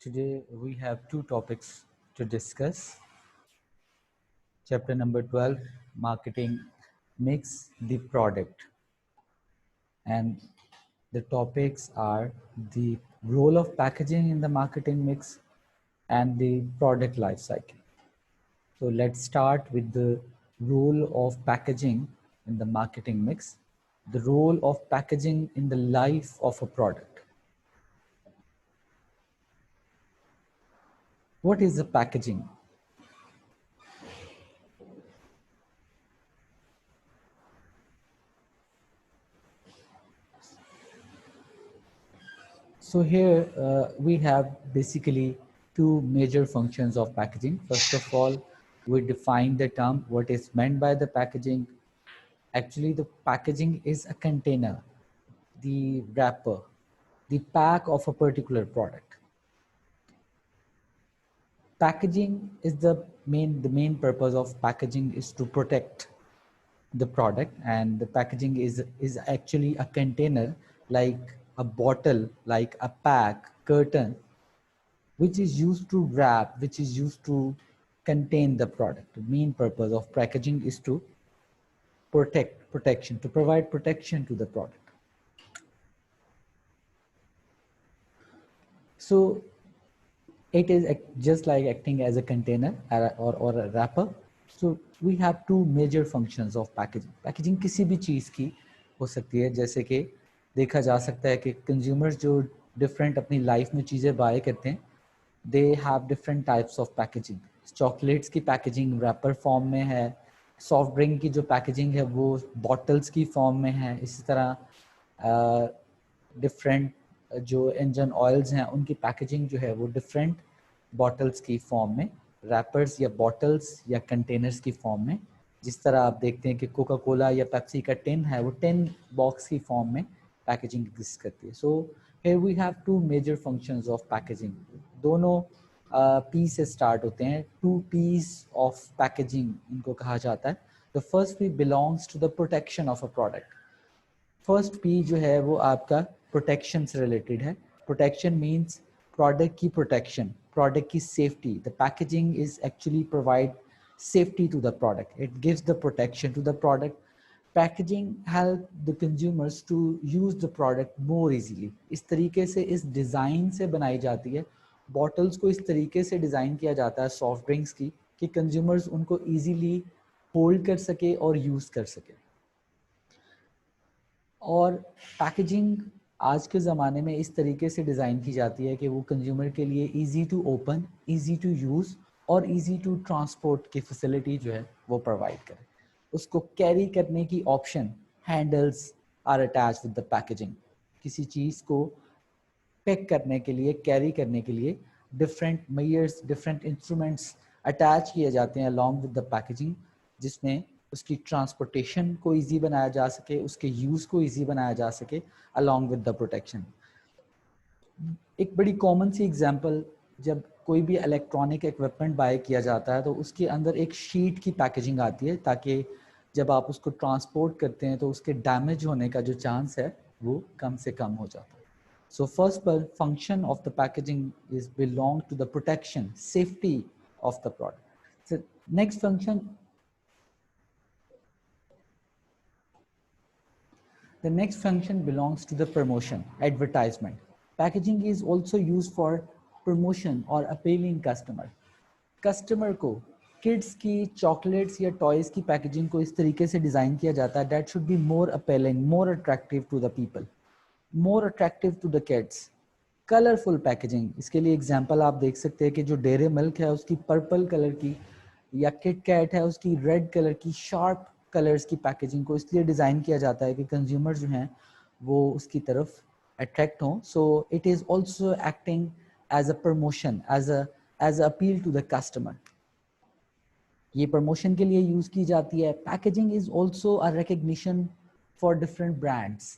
Today we have two topics to discuss. Chapter number 12, Marketing Mix the Product. And the topics are the role of packaging in the marketing mix and the product life cycle. So let's start with the role of packaging in the marketing mix, the role of packaging in the life of a product. What is the packaging? So here we have basically two major functions of packaging. First of all, we define the term, what is meant by the packaging. Actually, the packaging is a container, the wrapper, the pack of a particular product. Packaging is the main purpose of packaging is to protect the product, and the packaging is actually a container, like a bottle, like a pack, curtain, which is used to wrap, which is used to contain the product. The main purpose of packaging is to protection, to provide protection to the product. So it is just like acting as a container or a wrapper. So we have two major functions of packaging. Packaging किसी भी चीज़ की हो सकती है, जैसे कि देखा जा सकता है कि कंज्यूमर्स जो डिफरेंट अपनी लाइफ में चीज़ें बाय करते हैं, they have different types of packaging. Chocolates की पैकेजिंग रैपर फॉर्म में है, सॉफ्ट ड्रिंक की जो पैकेजिंग है वो बॉटल्स की फॉर्म में है. इसी तरह डिफरेंट जो इंजन ऑयल्स हैं उनकी पैकेजिंग जो है वो डिफरेंट बॉटल्स की फॉर्म में, रैपर्स या बॉटल्स या कंटेनर्स की फॉर्म में. जिस तरह आप देखते हैं कि कोका कोला या पेप्सी का टिन है, वो टिन बॉक्स की फॉर्म में पैकेजिंग एग्जिस्ट करती है. सो here we have two major functions of packaging. दोनों P से स्टार्ट होते हैं. Two P's of packaging इनको कहा जाता है. The first P belongs to the protection of a product. First P जो है वो आपका प्रोटेक्शन से रिलेटेड है. प्रोटेक्शन मीन्स प्रोडक्ट की प्रोटेक्शन, प्रोडक्ट की safety. The packaging is actually provide safety to the product. It gives the protection to the product. Packaging help the consumers to use the product more easily. इस तरीके से इस design से बनाई जाती है. बॉटल्स को इस तरीके से डिज़ाइन किया जाता है सॉफ्ट ड्रिंक्स की कि कंज्यूमर्स उनको ईजीली होल्ड कर सके और यूज़ कर सके. और पैकेजिंग आज के ज़माने में इस तरीके से डिज़ाइन की जाती है कि वो कंज्यूमर के लिए easy to open, easy to use और इजी टू ट्रांसपोर्ट की फैसिलिटी जो है वो प्रोवाइड करे. उसको कैरी करने की option, handles are attach with the packaging. किसी चीज़ को पैक करने के लिए, कैरी करने के लिए different measures, different instruments attach किए जाते हैं अलॉन्ग विद द पैकेजिंग, जिसमें उसकी ट्रांसपोर्टेशन को इजी बनाया जा सके, उसके यूज़ को इजी बनाया जा सके अलॉन्ग विद द प्रोटेक्शन. एक बड़ी कॉमन सी एग्जांपल, जब कोई भी इलेक्ट्रॉनिक इक्विपमेंट बाय किया जाता है तो उसके अंदर एक शीट की पैकेजिंग आती है, ताकि जब आप उसको ट्रांसपोर्ट करते हैं तो उसके डैमेज होने का जो चांस है वो कम से कम हो जाता है. So first function of the packaging is belong to the protection, safety of the product. So next function, the next function belongs to the promotion, advertisement. Packaging is also used for promotion or appealing customer. Customer को kids की chocolates या toys की packaging को इस तरीके से design किया जाता है that should be more appealing, more attractive to the people, more attractive to the kids. Colourful packaging, इसके लिए एग्जांपल आप देख सकते हैं कि जो डेयरी मिल्क है उसकी पर्पल कलर की, या किट कैट है उसकी रेड कलर की, शार्प कलर्स की पैकेजिंग को इसलिए डिज़ाइन किया जाता है कि कंज्यूमर जो हैं वो उसकी तरफ अट्रैक्ट हों. So it is also acting as a promotion, as a appeal to the customer. ये प्रमोशन के लिए यूज़ की जाती है. Packaging is also a recognition for different brands.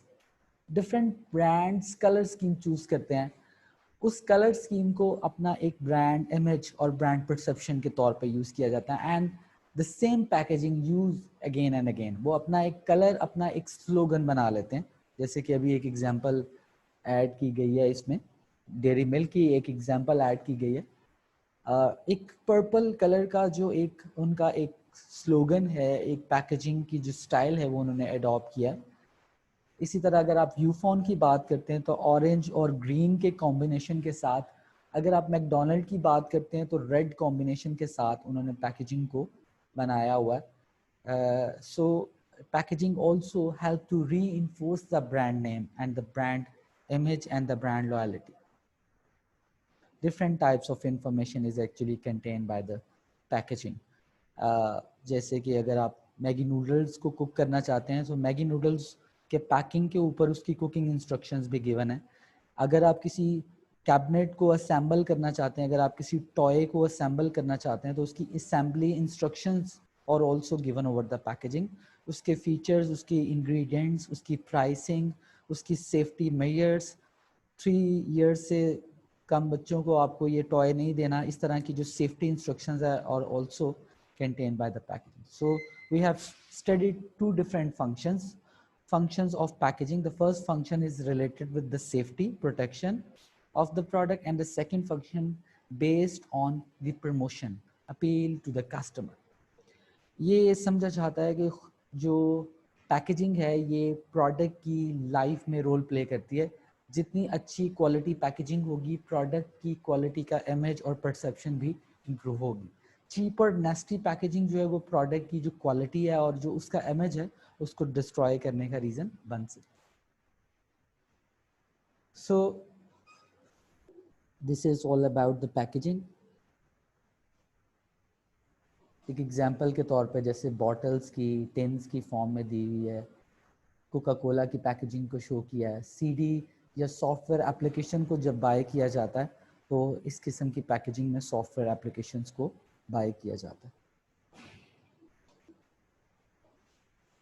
Different brands colour scheme choose करते हैं. उस कलर स्कीम को अपना एक ब्रांड इमेज और ब्रांड परसेप्शन के तौर पे यूज़ किया जाता है. And the same packaging use again and again. वो अपना एक कलर, अपना एक स्लोगन बना लेते हैं. जैसे कि अभी एक एग्जांपल ऐड की गई है इसमें डेयरी मिल्क की एक एग्जांपल ऐड की गई है। एक पर्पल कलर का जो एक उनका एक स्लोगन है, एक पैकेजिंग की जो स्टाइल है वो उन्होंने अडॉप्ट किया। इसी तरह अगर आप यूफोन की बात करते हैं तो ऑरेंज और ग्रीन के कॉम्बिनेशन के साथ, अगर आप मैकडोनल्ड की बात करते हैं तो रेड कॉम्बिनेशन के साथ उन्होंने पैकेजिंग को बनाया हुआ है। So packaging also help to reinforce the brand name and the brand image and the brand loyalty. Different types of information is actually contained by the packaging. जैसे कि अगर आप मैगी नूडल्स को cook करना चाहते हैं तो Maggi noodles के पैकिंग के ऊपर उसकी कुकिंग इंस्ट्रक्शंस भी गिवन है। अगर आप किसी कैबिनेट को असेंबल करना चाहते हैं, अगर आप किसी टॉय को असेंबल करना चाहते हैं तो उसकी असेंबली इंस्ट्रक्शंस और also given over the packaging. उसके फीचर्स, उसकी इंग्रेडिएंट्स, उसकी प्राइसिंग, उसकी सेफ्टी मेजर्स, 3 इयर्स से कम बच्चों को आपको ये टॉय नहीं देना, इस तरह की जो सेफ्टी इंस्ट्रक्शंस है और also contained by the packaging. So we have studied two different functions of packaging. The first function is related with the safety protection of the product, and the second function based on the promotion, appeal to the customer. ये समझा चाहता है कि जो packaging है ये product की life में रोल प्ले करती है। जितनी अच्छी क्वालिटी पैकेजिंग होगी, प्रोडक्ट की क्वालिटी का इमेज और परसेप्शन भी इम्प्रूव होगी। चीपर नेस्टी पैकेजिंग जो है वो प्रोडक्ट की जो क्वालिटी है और जो उसका इमेज है उसको डिस्ट्रॉय करने का रीज़न बन सकता है। So this is all about the packaging. एक एग्जांपल के तौर पे जैसे बॉटल्स की टिन्स की फॉर्म में दी हुई है, कोका कोला की पैकेजिंग को शो किया है। सीडी या सॉफ्टवेयर एप्लीकेशन को जब बाय किया जाता है तो इस किस्म की पैकेजिंग में सॉफ्टवेयर एप्लीकेशंस को बाय किया जाता है।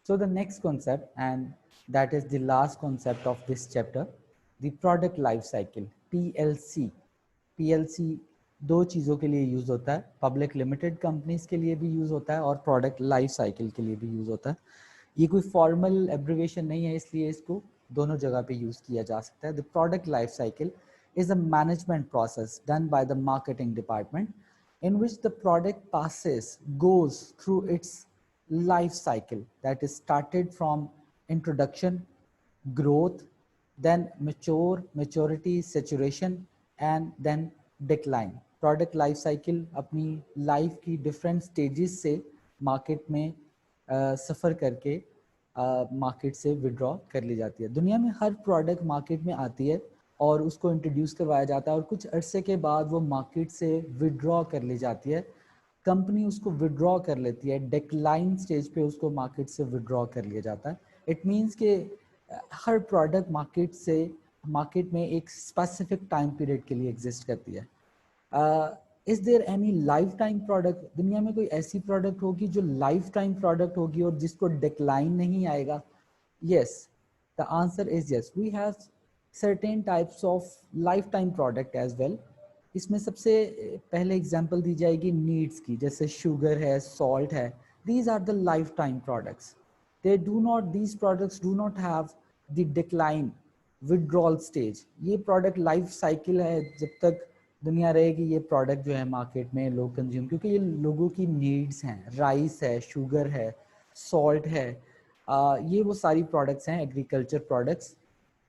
So the next concept, and that is the last concept of this chapter, the product life cycle, PLC. PLC दो चीज़ों के लिए यूज़ होता है, पब्लिक लिमिटेड कंपनीज के लिए भी यूज़ होता है और प्रोडक्ट लाइफ साइकिल के लिए भी यूज़ होता है। ये कोई फॉर्मल एब्रिविएशन नहीं है, इसलिए इसको दोनों जगह पे यूज़ किया जा सकता है। The product life cycle is a management process done by the marketing department in which the product goes through its life cycle, that is started from introduction, growth, then maturity, saturation, and then decline. Product life cycle अपनी life की different stages से market में सफ़र करके market से withdraw कर ली जाती है। दुनिया में हर प्रोडक्ट मार्केट में आती है और उसको इंट्रोड्यूस करवाया जाता है और कुछ अरसे के बाद वो मार्केट से विड्रॉ कर ली जाती है। कंपनी उसको विड्रॉ कर लेती है, डिक्लाइन स्टेज पे उसको मार्केट से विड्रॉ कर लिया जाता है। इट मीन्स कि हर प्रोडक्ट मार्केट में एक स्पेसिफिक टाइम पीरियड के लिए एग्जिस्ट करती है। Is there any life time product? दुनिया में कोई ऐसी प्रोडक्ट होगी जो लाइफ टाइम प्रोडक्ट होगी और जिसको डिक्लाइन नहीं आएगा? Yes, the answer is yes. We have certain types of life time product as well. इसमें सबसे पहले एग्जांपल दी जाएगी नीड्स की, जैसे शुगर है, सॉल्ट है। These are the life time products. these products do not have the decline withdrawal stage. ये product life cycle है, जब तक दुनिया रहेगी ये प्रोडक्ट जो है मार्केट में लोग कंज्यूम, क्योंकि ये लोगों की नीड्स हैं। राइस है, शुगर है, सॉल्ट है, ये वो सारी प्रोडक्ट्स हैं, एग्रीकल्चर प्रोडक्ट्स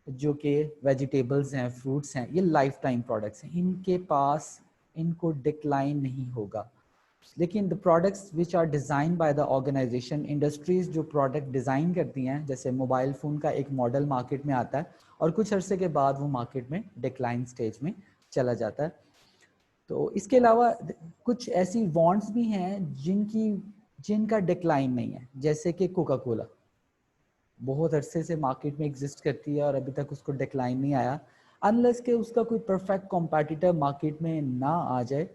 जो कि वेजिटेबल्स हैं, फ्रूट्स हैं, ये लाइफ टाइम प्रोडक्ट्स हैं। इनके पास इनको डिक्लाइन नहीं होगा। लेकिन the products which are design by the organisation, industries जो प्रोडक्ट डिज़ाइन करती हैं, जैसे मोबाइल फ़ोन का एक मॉडल मार्केट में आता है और कुछ अरसे के बाद वो मार्केट में डिक्लाइन स्टेज में चला जाता है। तो इसके अलावा कुछ ऐसी वॉन्ट्स भी हैं जिनका डिक्लाइन नहीं है, जैसे कि कोका कोला बहुत अरसे से मार्केट में एग्जिस्ट करती है और अभी तक उसको डिक्लाइन नहीं आया, अनलेस के उसका कोई परफेक्ट कॉम्पिटिटर मार्केट में ना आ जाए।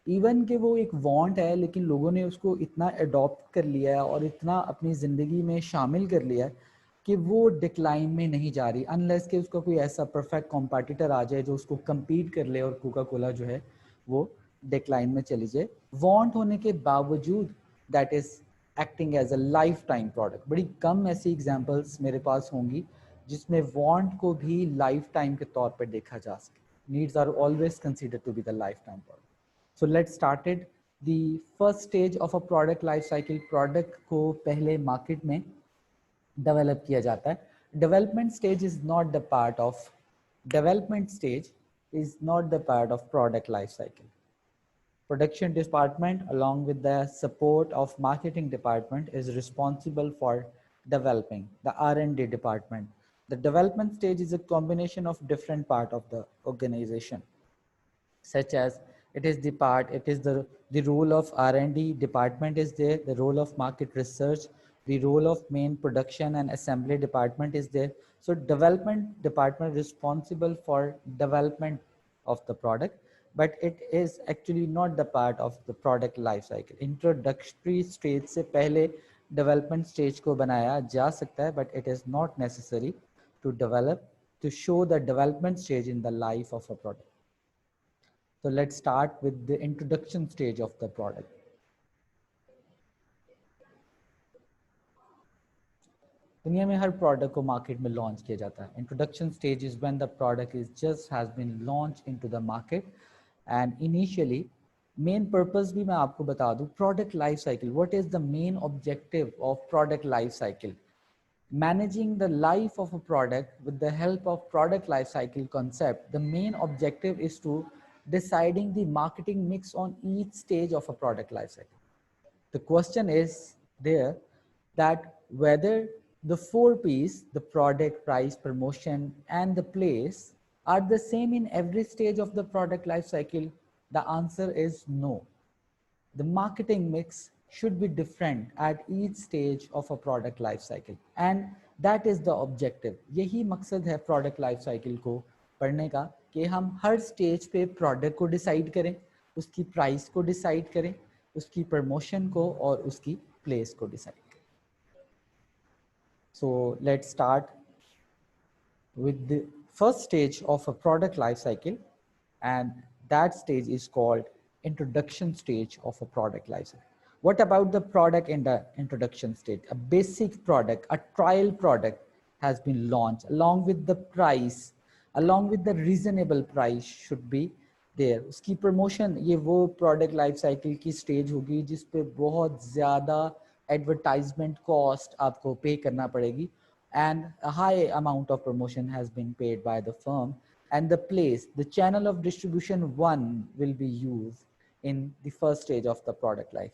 इवन कि वो एक वांट है, लेकिन लोगों ने उसको इतना अडॉप्ट कर लिया है और इतना अपनी ज़िंदगी में शामिल कर लिया है कि वो डिक्लाइन में नहीं जा रही, अनलेस कि उसका कोई ऐसा परफेक्ट कॉम्पिटिटर आ जाए जो उसको कम्पीट कर ले और कोका कोला जो है वो डिक्लाइन में चली जाए। वांट होने के बावजूद that is acting as a life time product. बड़ी कम ऐसी एग्जांपल्स मेरे पास होंगी जिसमें वांट को भी लाइफ टाइम के तौर पर देखा जा सके। needs are always considered to be the lifetime product. So let's start it. The first stage of a product life cycle, product को पहले market में develop किया जाता है. Development stage is not the part of product life cycle. Production department along with the support of marketing department is responsible for developing the R&D department. The development stage is a combination of different part of the organization, such as the role of R&D department is there, the role of market research, the role of main production and assembly department is there. So development department responsible for development of the product, but it is actually not the part of the product life cycle. Introductory stage से पहले development stage को बनाया जा सकता है, but it is not necessary to show the development stage in the life of a product. So let's start with the introduction stage of the product. दुनिया में हर product को market में launch किया जाता है. Introduction stage is when the product has been launched into the market, and initially main purpose भी मैं आपको बता दूं, product life cycle. What is the main objective of product life cycle? Managing the life of a product with the help of product life cycle concept. The main objective is to deciding the marketing mix on each stage of a product life cycle. The question is there that whether the 4 P's, the product, price, promotion, and the place, are the same in every stage of the product life cycle. The answer is no. The marketing mix should be different at each stage of a product life cycle, and that is the objective. यही मकसद है product life cycle को पढ़ने का, कि हम हर stage पे product को डिसाइड करें, उसकी प्राइस को डिसाइड करें, उसकी प्रमोशन को और उसकी प्लेस को डिसाइड करें. So let's start with the first stage of a product life cycle, and that stage is called introduction stage of a product life cycle. What about the product in the introduction stage? A basic product, a trial product has been launched along with the price, along with the reasonable price should be there. उसकी promotion, ये वो product life cycle की stage होगी जिस पे बहुत ज़्यादा advertisement cost आपको pay करना पड़ेगी, and a high amount of promotion has been paid by the firm. And the place, the channel of distribution 1 will be used in the first stage of the product life.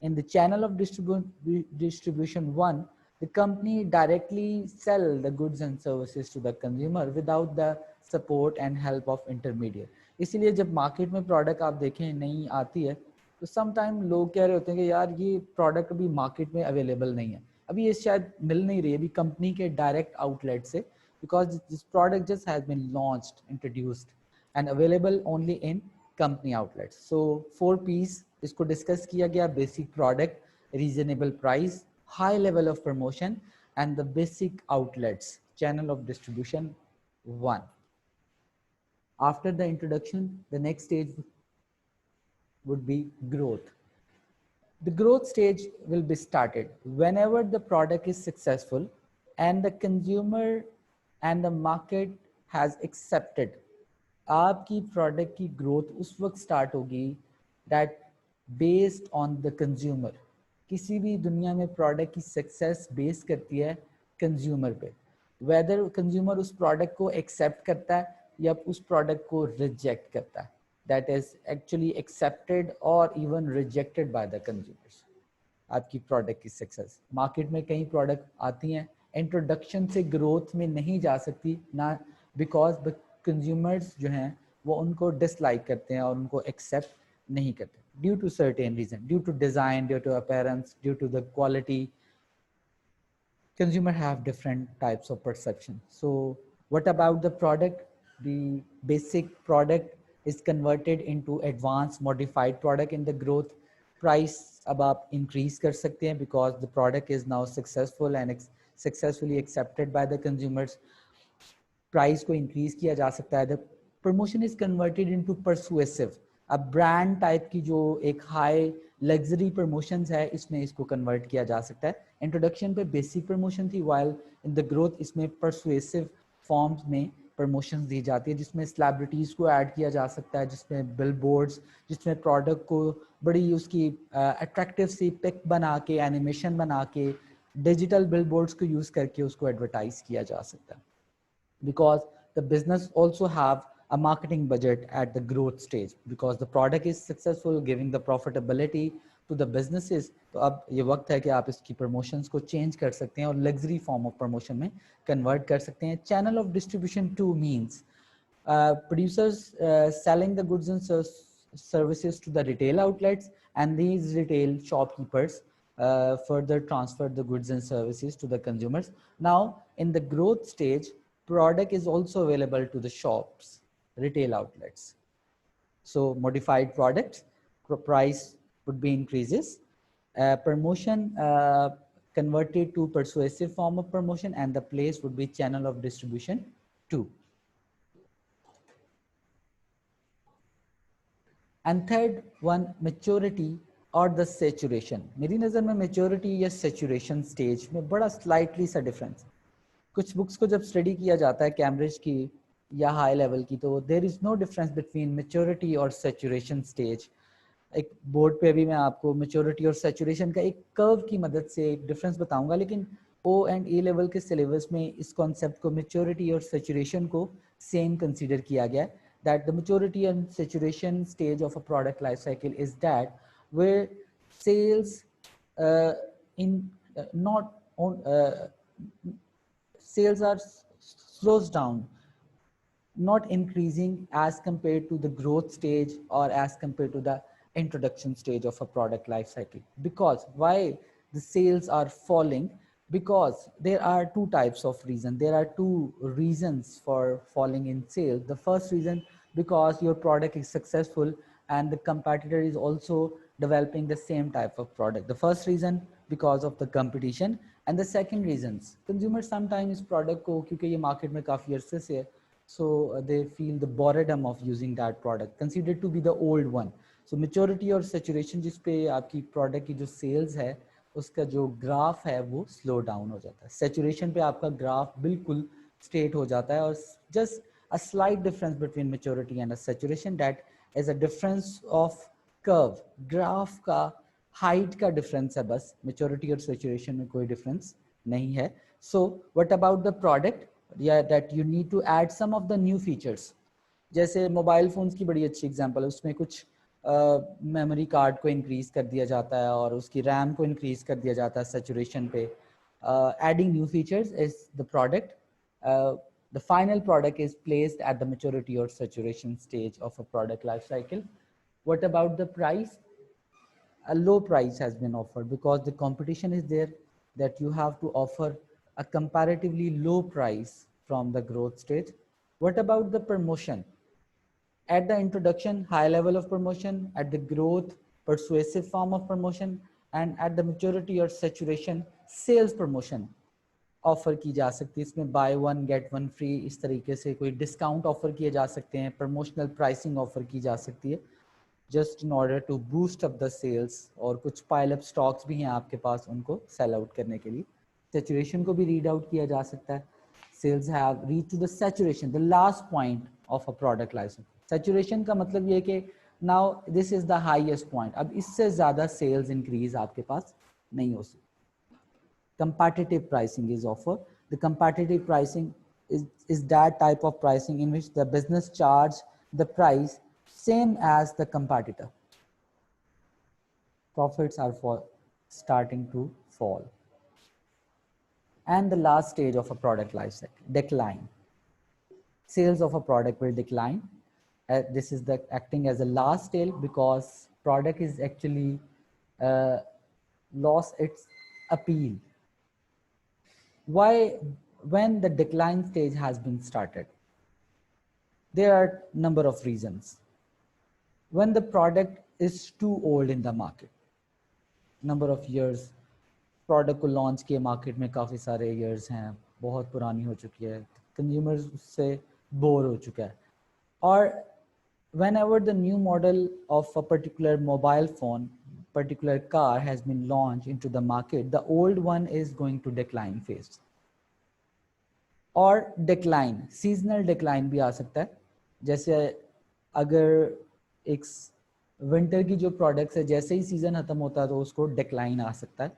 In the channel of distribution 1, the company directly sell the goods and services to the consumer without the support and help of intermediate. इसीलिए जब market में product आप देखें नहीं आती है, तो sometime लोग कह रहे होते हैं कि यार ये प्रोडक्ट अभी मार्केट में अवेलेबल नहीं है, अभी ये शायद मिल नहीं रही है अभी कंपनी के डायरेक्ट आउटलेट से, because this product just has been launched, introduced, and available only in company outlets. So 4 P's इसको डिस्कस किया गया: basic product, reasonable price, high level of promotion, and the basic outlets, channel of distribution 1. After the introduction, the next stage would be growth. The growth stage will be started whenever the product is successful and the consumer and the market has accepted. आपकी product की growth उस वक्त start होगी that based on the consumer. किसी भी दुनिया में product की सक्सेस बेस करती है कंज्यूमर पे, वेदर कंज्यूमर उस प्रोडक्ट को एक्सेप्ट करता है या उस प्रोडक्ट को रिजेक्ट करता है. दैट इज एक्चुअली एक्सेप्टेड और even rejected by the consumers. आपकी प्रोडक्ट की सक्सेस, मार्केट में कई प्रोडक्ट आती हैं, इंट्रोडक्शन से ग्रोथ में नहीं जा सकती ना, बिकॉज कंज्यूमर्स जो हैं वो उनको डिसलाइक करते हैं और उनको एक्सेप्ट नहीं करते due to certain reason, due to design, due to appearance, due to the quality. Consumer have different types of perception. So what about the product? The basic product is converted into advanced modified product in the growth. Price अब आप increase कर सकते हैं because the product is now successful and successfully accepted by the consumers. Price को increase किया जा सकता है. The promotion is converted into persuasive. अब ब्रांड टाइप की जो एक हाई लग्जरी प्रमोशंस है, इसमें इसको कन्वर्ट किया जा सकता है. इंट्रोडक्शन पे बेसिक प्रमोशन थी, वाइल इन द ग्रोथ इसमें परसुएसिव फॉर्म्स में प्रमोशंस दी जाती है, जिसमें सेलिब्रिटीज़ को ऐड किया जा सकता है, जिसमें बिल बोर्ड्स, जिसमें प्रोडक्ट को बड़ी उसकी अट्रैक्टिव सी पिक बना के, एनिमेशन बना के, डिजिटल बिल बोर्ड्स को यूज़ करके उसको एडवर्टाइज किया जा सकता है. Because the business also have a marketing budget at the growth stage, because the product is successful, giving the profitability to the businesses. तो अब ये वक्त है कि आप इसकी promotions को change कर सकते हैं और luxury form of promotion में convert कर सकते हैं. Channel of distribution too means producers selling the goods and services to the retail outlets, and these retail shopkeepers further transfer the goods and services to the consumers. Now, in the growth stage, product is also available to the shops, retail outlets. So modified products, price would be increases. Promotion converted to persuasive form of promotion, and the place would be channel of distribution too. And third one, maturity और the saturation. मेरी नज़र में maturity या saturation stage में बड़ा slightly सा difference. कुछ books को जब स्टडी किया जाता है कैम्ब्रिज की या हाई लेवल की, तो there is no difference between maturity और सैचुरेशन स्टेज. एक बोर्ड पे अभी मैं आपको मेच्योरिटी और सैचुरेशन का एक कर्व की मदद से एक डिफरेंस बताऊंगा, लेकिन ओ एंड ए लेवल के सिलेबस में इस कॉन्सेप्ट को मेच्योरिटी और सैचुरेशन को सेम कंसीडर किया गया है. That the maturity and saturation stage of a product life cycle is that where sales in not sales are slows down, not increasing as compared to the growth stage or as compared to the introduction stage of a product life cycle. Because why the sales are falling? Because there are two types of reasons. There are two reasons for falling in sales. The first reason, because your product is successful and the competitor is also developing the same type of product. The first reason, because of the competition. And the second reasons, consumers sometimes product को क्योंकि ये market में काफ़ी अरसे से है, so they feel the boredom of using that product, considered to be the old one. So maturity और saturation जिस पे आपकी product की जो sales है उसका जो graph है वो slow down हो जाता है. Saturation पे आपका graph बिल्कुल straight हो जाता है, और just a slight difference between maturity and a saturation, that is a difference of curve. Graph का हाइट का डिफरेंस है बस, मेच्योरिटी और सैचुरेशन में कोई डिफरेंस नहीं है. So what about the product, या that you need to add some of the new features. जैसे मोबाइल फोन्स की बड़ी अच्छी एग्जांपल है, उसमें कुछ मेमोरी कार्ड को इंक्रीज कर दिया जाता है और उसकी रैम को इंक्रीज कर दिया जाता है सैचुरेशन पे. Adding new features is the product. The final product is placed at the maturity or saturation stage of a product life cycle. What about the price? A low price has been offered because the competition is there, that you have to offer a comparatively low price from the growth stage. What about the promotion? At the introduction, high level of promotion; at the growth, persuasive form of promotion; and at the maturity or saturation, sales promotion offer की जा सकती है. इसमें by one get one free, इस तरीके से कोई discount offer किए जा सकते हैं, प्रमोशनल प्राइसिंग ऑफर की जा सकती है, just in order to boost up the sales. और कुछ पाइल अप स्टॉक्स भी हैं आपके पास, उनको सेल आउट करने के लिए. सैचुरेशन को भी रीड आउट किया जा सकता है. Sales have reach to the saturation, the last point of a product life cycle. Saturation का मतलब ये है कि now this is the highest point, अब इससे ज़्यादा सेल्स इंक्रीज आपके पास नहीं हो सकती. Competitive pricing is offered. The competitive pricing is that type of pricing in which the business charge the price same as the competitor. Profits are starting to fall. And the last stage of a product life cycle, decline. Sales of a product will decline. This is the acting as a last stage because product is actually lost its appeal. Why? When the decline stage has been started, there are number of reasons. When the product is too old in the market, number of years, product को launch किए market में काफ़ी सारे years हैं, बहुत पुरानी हो चुकी है, consumers उससे bore हो चुका है. और whenever the new model of a particular mobile phone, particular car has been launched into the market, the old one is going to decline phase. और डिक्लाइन, सीजनल डिक्लाइन भी आ सकता है। जैसे अगर एक विंटर की जो प्रोडक्ट्स है जैसे ही सीजन खत्म होता है तो उसको डिक्लाइन आ सकता है।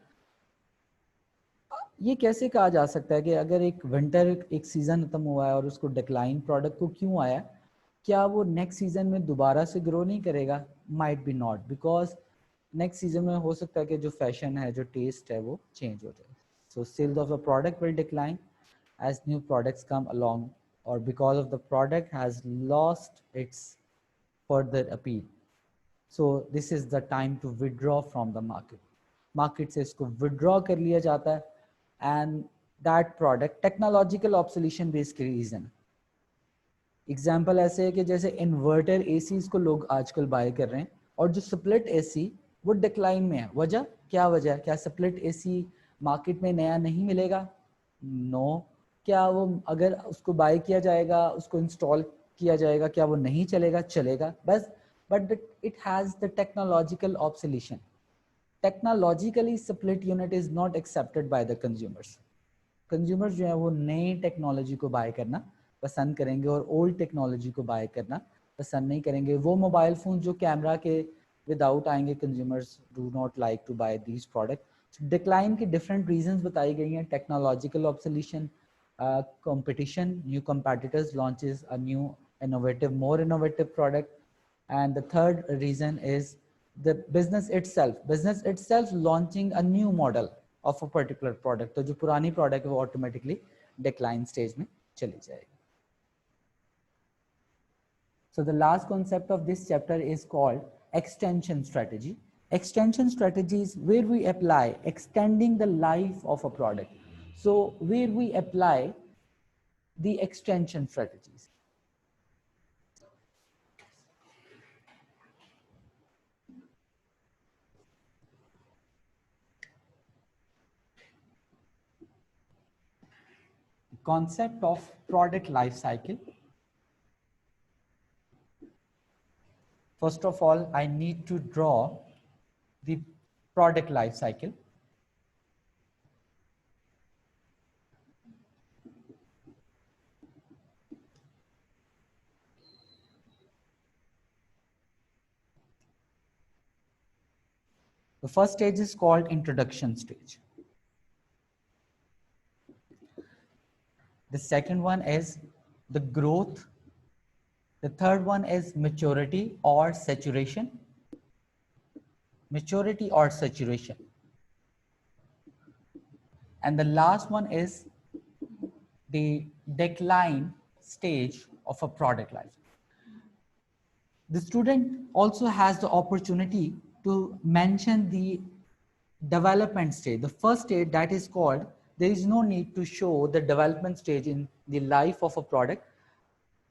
ये कैसे कहा जा सकता है कि अगर एक विंटर एक सीजन खत्म हुआ है और उसको डिक्लाइन प्रोडक्ट को क्यों आया, क्या वो नेक्स्ट सीजन में दोबारा से ग्रो नहीं करेगा? Might be not, because next season में हो सकता है कि जो फैशन है, जो टेस्ट है, वो चेंज हो जाए। So sales of the product will decline as new products come along or because of the product has lost its further appeal. So this is the time to withdraw from the market. Market से इसको withdraw कर लिया जाता है and that product technological obsolescence based reason. Example ऐसे है कि जैसे इन्वर्टर एसीज को लोग आजकल बाय कर रहे हैं और जो स्प्लिट एसी वो डिक्लाइन में है। वजह क्या? वजह क्या स्प्लिट एसी मार्केट में नया नहीं मिलेगा? नो। क्या वो अगर उसको बाय किया जाएगा, उसको इंस्टॉल किया जाएगा, क्या वो नहीं चलेगा? चलेगा बस, but it has the technological obsolescence. Technologically split unit is not accepted by the consumers. Consumers जो है वो नई टेक्नोलॉजी को बाय करना पसंद करेंगे और ओल्ड टेक्नोलॉजी को बाय करना पसंद नहीं करेंगे। वो मोबाइल फोन जो कैमरा के विदाउट आएंगे, consumers do not like to buy these product. Decline की डिफरेंट रीजंस बताई गई हैं। Technological obsolescence, competition, new competitors launches a new innovative, more innovative product, and the third reason is the business itself launching a new model of a particular product. तो जो पुरानी product है वो automatically decline stage में चली जाएगी. So the last concept of this chapter is called extension strategy. Extension strategy is where we apply extending the life of a product. So where we apply the extension strategies. The concept of product life cycle. First of all, I need to draw the product life cycle. The first stage is called introduction stage. The second one is the growth. The third one is maturity or saturation. Maturity or saturation. And the last one is the decline stage of a product life. The student also has the opportunity to mention the development stage. The first stage, that is called, there is no need to show the development stage in the life of a product,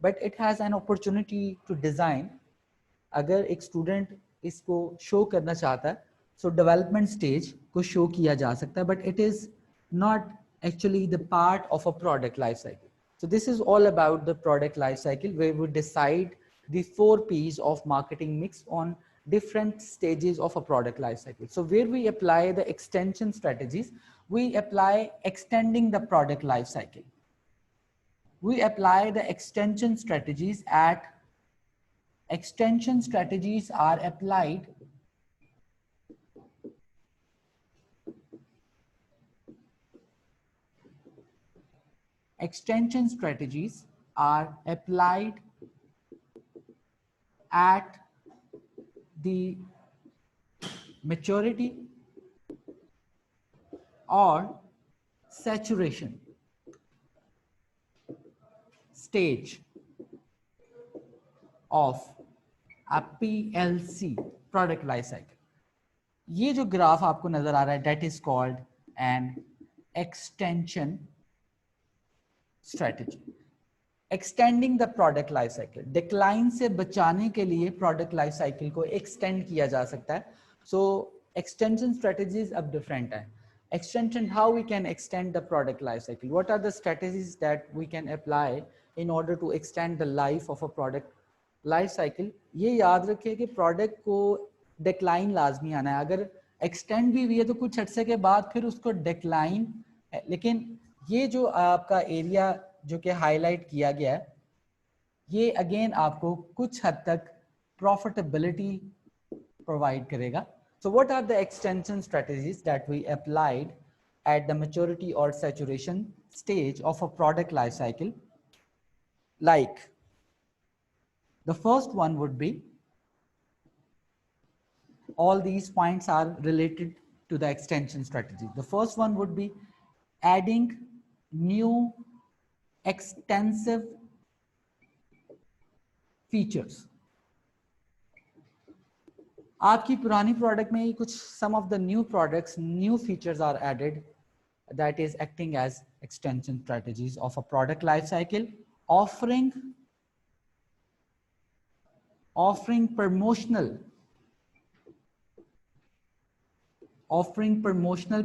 but it has an opportunity to design. अगर एक student इसको show करना चाहता है, so development stage को show किया जा सकता है, but it is not actually the part of a product life cycle. So this is all about the product life cycle, where we decide the 4 P's of marketing mix on different stages of a product life cycle. So where we apply the extension strategies, we apply extending the product life cycle. We apply the extension strategies at extension strategies are applied extension strategies are applied at the maturity or saturation stage of a PLC, product life cycle. ये जो graph आपको नजर आ रहा है, that is called an extension strategy. Extending the product life cycle. Decline से बचाने के लिए product life cycle को extend किया जा सकता है. So extension strategies अब different है. Extension, how we can extend the product life cycle? What are the strategies that we can apply in order to extend the life of a product life cycle? ये याद रखिए कि product को decline लाजमी आना है. अगर extend भी हुई है तो कुछ अर्से के बाद फिर उसको decline, लेकिन ये जो आपका एरिया जो कि हाईलाइट किया गया है, ये अगेन आपको कुछ हद तक प्रॉफिटेबिलिटी प्रोवाइड करेगा. So what are the extension strategies that we applied at the maturity or saturation stage of a product life cycle? Like, the first one would be, all these points are related to the extension strategy. The first one would be adding new extensive features. आपकी पुरानी product में कुछ some of the new products, new features are added, that is acting as extension strategies of a product life cycle, offering promotional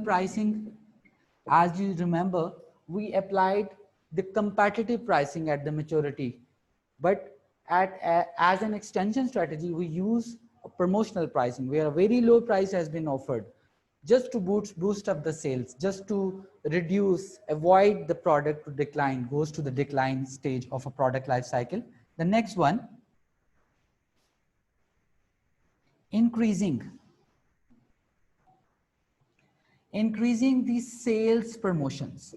pricing. As you remember, we applied the competitive pricing at the maturity, but as an extension strategy, we use promotional pricing where a very low price has been offered just to boost up the sales, just to avoid the product to decline, goes to the decline stage of a product life cycle. The next one, increasing the sales promotions.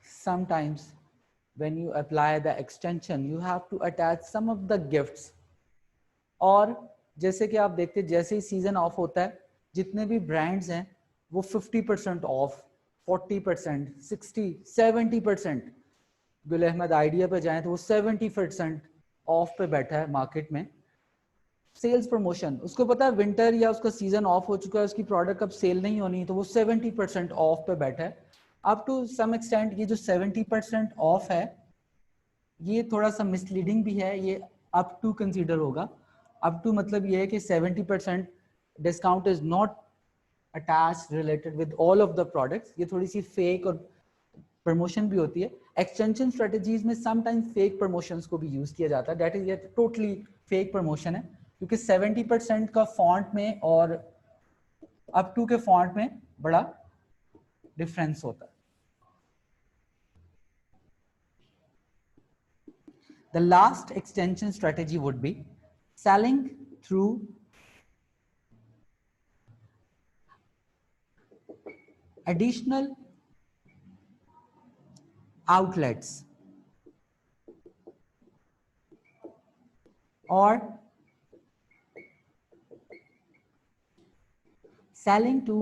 Sometimes when you apply the extension, you have to attach some of the gifts. और जैसे कि आप देखते हैं, जैसे ही season of होता है, जितने भी ब्रांड्स हैं वो 50% ऑफ, 40%, 60, 70%, गुल अहमद आइडिया पे जाएं तो वो 70% ऑफ पे बैठा है मार्केट में. सेल्स प्रमोशन, उसको पता है विंटर या उसका सीजन ऑफ हो चुका है, उसकी प्रोडक्ट अब सेल नहीं होनी, तो वो 70% ऑफ पे बैठा है. अप टू सम एक्सटेंट ये जो 70% ऑफ है ये थोड़ा सा मिसलीडिंग भी है. ये अप टू कंसीडर होगा. अप टू मतलब ये है कि 70% discount is not attach related with all of the products. ये थोड़ी सी फेक और प्रमोशन भी होती है. एक्सटेंशन स्ट्रेटजीज में समटाइम्स फेक प्रमोशंस को भी यूज किया जाता है. दैट इज ये टोटली फेक प्रमोशन है, क्योंकि 70% का फॉन्ट में और अप टू के फॉन्ट में बड़ा डिफरेंस होता है. The last extension strategy would be selling through additional outlets or selling to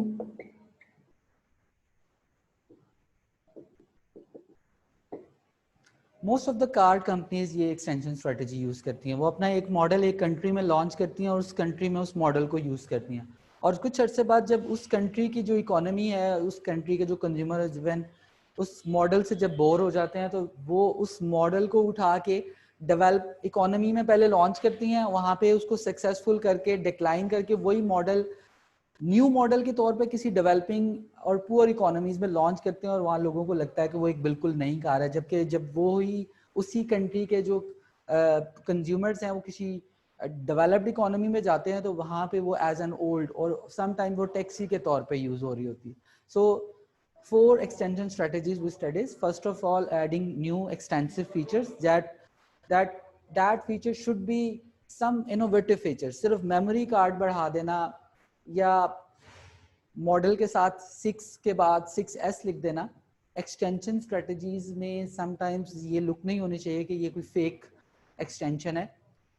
most of the car companies ये एक्सटेंशन स्ट्रेटजी यूज करती हैं. वो अपना एक मॉडल एक कंट्री में लॉन्च करती हैं और उस कंट्री में उस मॉडल को यूज करती हैं, और कुछ अर्से बाद जब उस कंट्री की जो इकोनॉमी है, उस कंट्री के जो कंज्यूमर है, उस मॉडल से जब बोर हो जाते हैं तो वो उस मॉडल को उठा के डेवलप इकोनॉमी में पहले लॉन्च करती हैं, वहां पे उसको सक्सेसफुल करके डिक्लाइन करके वही मॉडल न्यू मॉडल के तौर पे किसी डेवलपिंग और पुअर इकोनॉमीज में लॉन्च करते हैं, और वहाँ लोगों को लगता है कि वो एक बिल्कुल नई कार है. जबकि जब वो ही उसी कंट्री के जो कंज्यूमर्स हैं वो किसी डेवलप्ड इकोनॉमी में जाते हैं तो वहाँ पे वो एज एन ओल्ड और सम टाइम वो टैक्सी के तौर पे यूज हो रही होती है. सो 4 extension strategies we studied. First of all, adding new extensive features. That feature should be some innovative features. सिर्फ मेमोरी कार्ड बढ़ा देना या मॉडल के साथ 6 के बाद 6S लिख देना. एक्सटेंशन स्ट्रेटजीज में समटाइम्स ये लुक नहीं होनी चाहिए कि ये कोई फेक एक्सटेंशन है.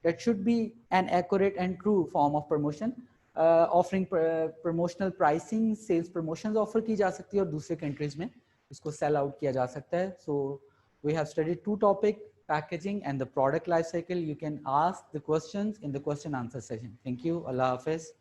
That should be an accurate and true form of promotion. Offering promotional pricing, sales promotions offer की जा सकती है और दूसरे कंट्रीज में इसको सेल आउट किया जा सकता है. So we have studied 2 topic, packaging and the product life cycle. You can ask the questions in the question answer session. Thank you. अल्लाह हाफिज.